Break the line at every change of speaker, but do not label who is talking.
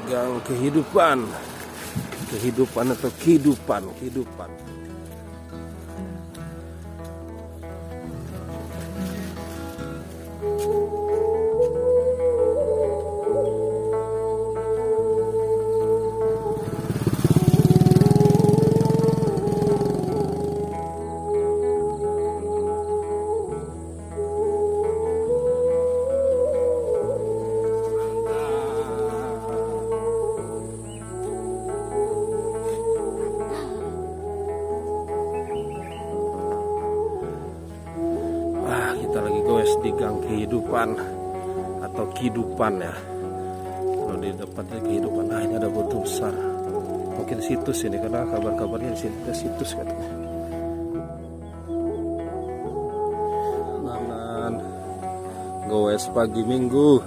gang kehidupan atau kehidupan. Kita lagi goes di gang kehidupan atau kehidupan ya. Kalau di depannya kehidupan, nah ini ada batu besar. Mungkin situs ini karena kabar-kabarnya di sini ada situs katanya. Goes pagi Minggu.